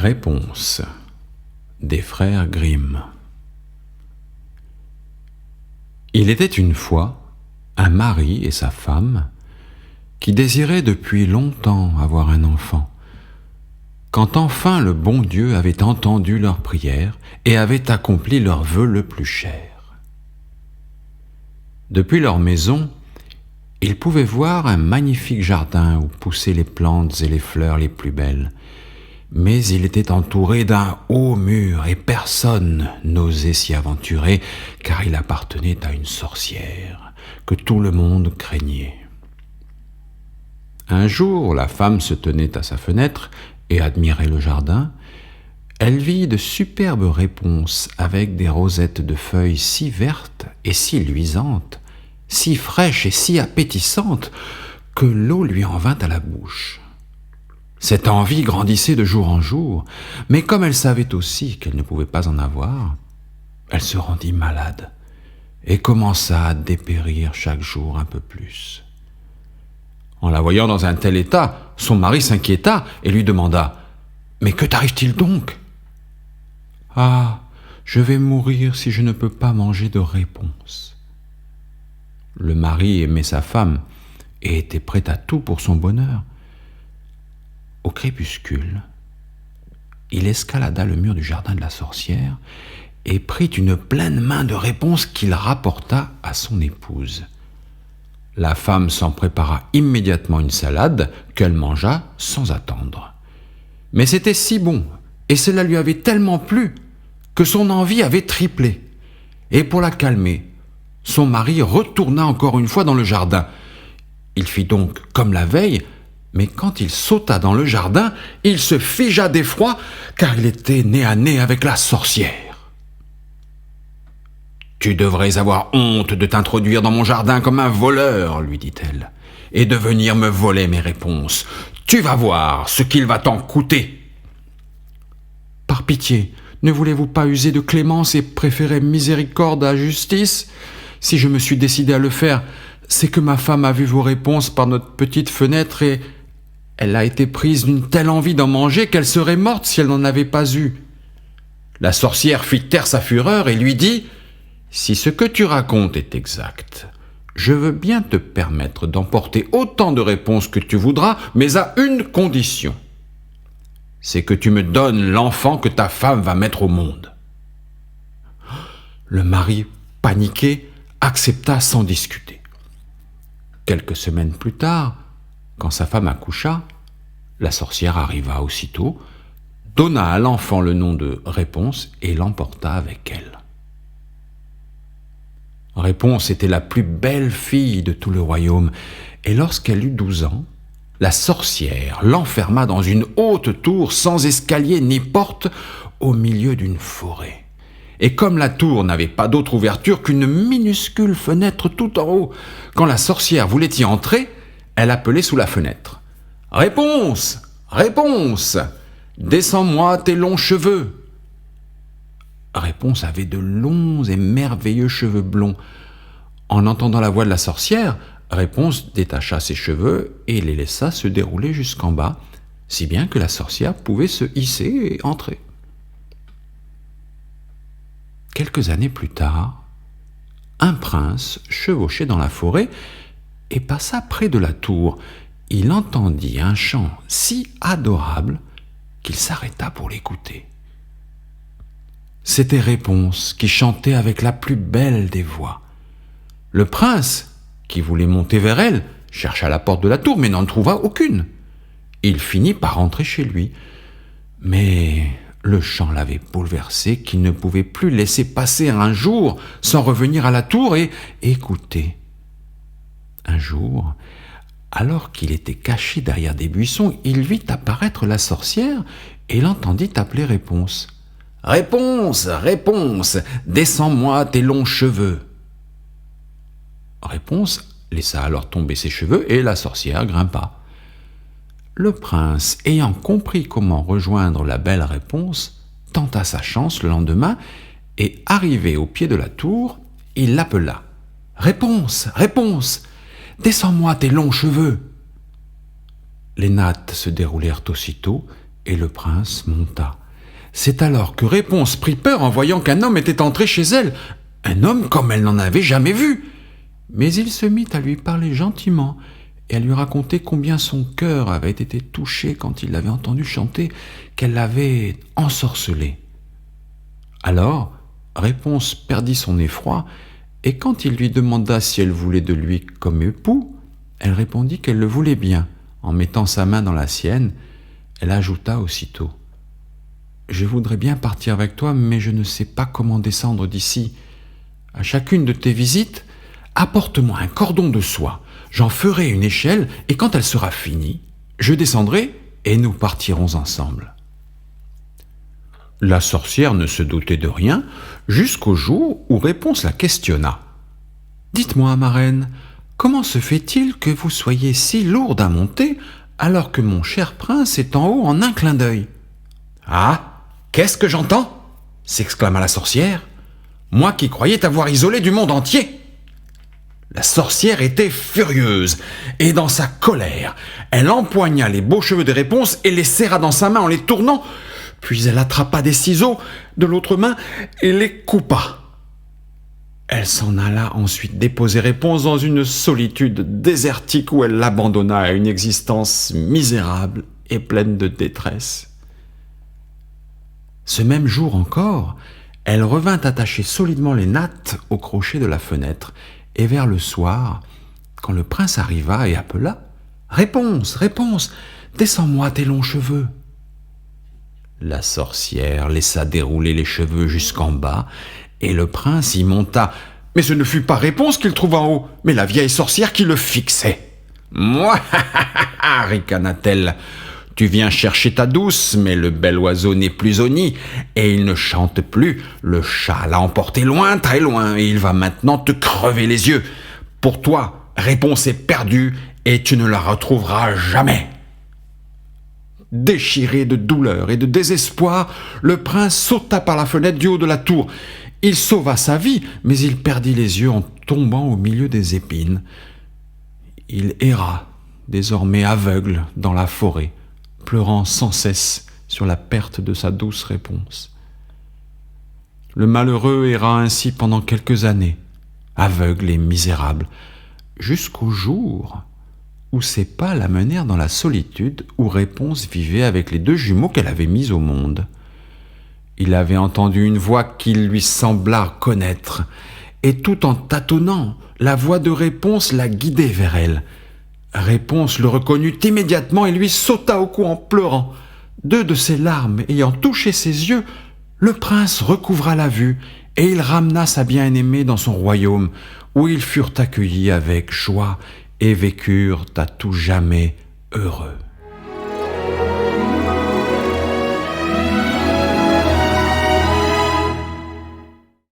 Réponse des frères Grimm. Il était une fois un mari et sa femme qui désiraient depuis longtemps avoir un enfant, quand enfin le bon Dieu avait entendu leur prière et avait accompli leur vœu le plus cher. Depuis leur maison, ils pouvaient voir un magnifique jardin où poussaient les plantes et les fleurs les plus belles, mais il était entouré d'un haut mur et personne n'osait s'y aventurer, car il appartenait à une sorcière que tout le monde craignait. Un jour, la femme se tenait à sa fenêtre et admirait le jardin. Elle vit de superbes réponses avec des rosettes de feuilles si vertes et si luisantes, si fraîches et si appétissantes, que l'eau lui en vint à la bouche. Cette envie grandissait de jour en jour, mais comme elle savait aussi qu'elle ne pouvait pas en avoir, elle se rendit malade et commença à dépérir chaque jour un peu plus. En la voyant dans un tel état, son mari s'inquiéta et lui demanda « Mais que t'arrive-t-il donc ?»« Ah, je vais mourir si je ne peux pas manger de réponse. » Le mari aimait sa femme et était prêt à tout pour son bonheur. Au crépuscule, il escalada le mur du jardin de la sorcière et prit une pleine main de réponses qu'il rapporta à son épouse. La femme s'en prépara immédiatement une salade qu'elle mangea sans attendre. Mais c'était si bon et cela lui avait tellement plu que son envie avait triplé. Et pour la calmer, son mari retourna encore une fois dans le jardin. Il fit donc comme la veille, mais quand il sauta dans le jardin, il se figea d'effroi, car il était nez à nez avec la sorcière. « Tu devrais avoir honte de t'introduire dans mon jardin comme un voleur, lui dit-elle, et de venir me voler mes réponses. Tu vas voir ce qu'il va t'en coûter. » « Par pitié, ne voulez-vous pas user de clémence et préférer miséricorde à justice ? Si je me suis décidé à le faire, c'est que ma femme a vu vos réponses par notre petite fenêtre et elle a été prise d'une telle envie d'en manger qu'elle serait morte si elle n'en avait pas eu. » La sorcière fit taire sa fureur et lui dit « Si ce que tu racontes est exact, je veux bien te permettre d'emporter autant de réponses que tu voudras, mais à une condition. C'est que tu me donnes l'enfant que ta femme va mettre au monde. » Le mari, paniqué, accepta sans discuter. Quelques semaines plus tard, quand sa femme accoucha, la sorcière arriva aussitôt, donna à l'enfant le nom de Réponse et l'emporta avec elle. Réponse était la plus belle fille de tout le royaume, et lorsqu'elle eut 12 ans, la sorcière l'enferma dans une haute tour sans escalier ni porte au milieu d'une forêt. Et comme la tour n'avait pas d'autre ouverture qu'une minuscule fenêtre tout en haut, quand la sorcière voulait y entrer, elle appelait sous la fenêtre. « Réponse ! Réponse ! Descends-moi tes longs cheveux !» Réponse avait de longs et merveilleux cheveux blonds. En entendant la voix de la sorcière, Réponse détacha ses cheveux et les laissa se dérouler jusqu'en bas, si bien que la sorcière pouvait se hisser et entrer. Quelques années plus tard, un prince chevauchait dans la forêt et passa près de la tour. Il entendit un chant si adorable qu'il s'arrêta pour l'écouter. C'était Réponse qui chantait avec la plus belle des voix. Le prince, qui voulait monter vers elle, chercha la porte de la tour mais n'en trouva aucune. Il finit par rentrer chez lui. Mais le chant l'avait bouleversé qu'il ne pouvait plus laisser passer un jour sans revenir à la tour et écouter. Un jour, alors qu'il était caché derrière des buissons, il vit apparaître la sorcière et l'entendit appeler Réponse. « Réponse, Réponse, descends-moi tes longs cheveux !» Réponse laissa alors tomber ses cheveux et la sorcière grimpa. Le prince, ayant compris comment rejoindre la belle Réponse, tenta sa chance le lendemain et, arrivé au pied de la tour, il l'appela. « Réponse, Réponse, descends-moi tes longs cheveux !» Les nattes se déroulèrent aussitôt et le prince monta. C'est alors que Réponse prit peur en voyant qu'un homme était entré chez elle, un homme comme elle n'en avait jamais vu. Mais il se mit à lui parler gentiment et à lui raconter combien son cœur avait été touché quand il l'avait entendu chanter, qu'elle l'avait ensorcelé. Alors, Réponse perdit son effroi, et quand il lui demanda si elle voulait de lui comme époux, elle répondit qu'elle le voulait bien. En mettant sa main dans la sienne, elle ajouta aussitôt « Je voudrais bien partir avec toi, mais je ne sais pas comment descendre d'ici. À chacune de tes visites, apporte-moi un cordon de soie. J'en ferai une échelle, et quand elle sera finie, je descendrai et nous partirons ensemble. » La sorcière ne se doutait de rien jusqu'au jour où Réponse la questionna. « Dites-moi, ma reine, comment se fait-il que vous soyez si lourde à monter alors que mon cher prince est en haut en un clin d'œil ?»« Ah, qu'est-ce que j'entends » s'exclama la sorcière. « Moi qui croyais t'avoir isolé du monde entier !» La sorcière était furieuse, et dans sa colère, elle empoigna les beaux cheveux de Réponse et les serra dans sa main en les tournant, puis elle attrapa des ciseaux de l'autre main et les coupa. Elle s'en alla ensuite déposer Réponse dans une solitude désertique où elle l'abandonna à une existence misérable et pleine de détresse. Ce même jour encore, elle revint attacher solidement les nattes au crochet de la fenêtre, et vers le soir, quand le prince arriva et appela « Réponse, Réponse, descends-moi tes longs cheveux !» La sorcière laissa dérouler les cheveux jusqu'en bas, et le prince y monta. Mais ce ne fut pas Réponse qu'il trouva en haut, mais la vieille sorcière qui le fixait. « Moi, ricana-t-elle, tu viens chercher ta douce, mais le bel oiseau n'est plus au nid, et il ne chante plus. Le chat l'a emporté loin, très loin, et il va maintenant te crever les yeux. Pour toi, Réponse est perdue, et tu ne la retrouveras jamais. » Déchiré de douleur et de désespoir, le prince sauta par la fenêtre du haut de la tour. Il sauva sa vie, mais il perdit les yeux en tombant au milieu des épines. Il erra, désormais aveugle, dans la forêt, pleurant sans cesse sur la perte de sa douce Réponse. Le malheureux erra ainsi pendant quelques années, aveugle et misérable, jusqu'au jour où ses pas l'amenèrent dans la solitude où Réponse vivait avec les deux jumeaux qu'elle avait mis au monde. Il avait entendu une voix qu'il lui sembla connaître, et tout en tâtonnant, la voix de Réponse la guidait vers elle. Réponse le reconnut immédiatement et lui sauta au cou en pleurant. Deux de ses larmes ayant touché ses yeux, le prince recouvra la vue et il ramena sa bien-aimée dans son royaume, où ils furent accueillis avec joie et vécurent à tout jamais heureux.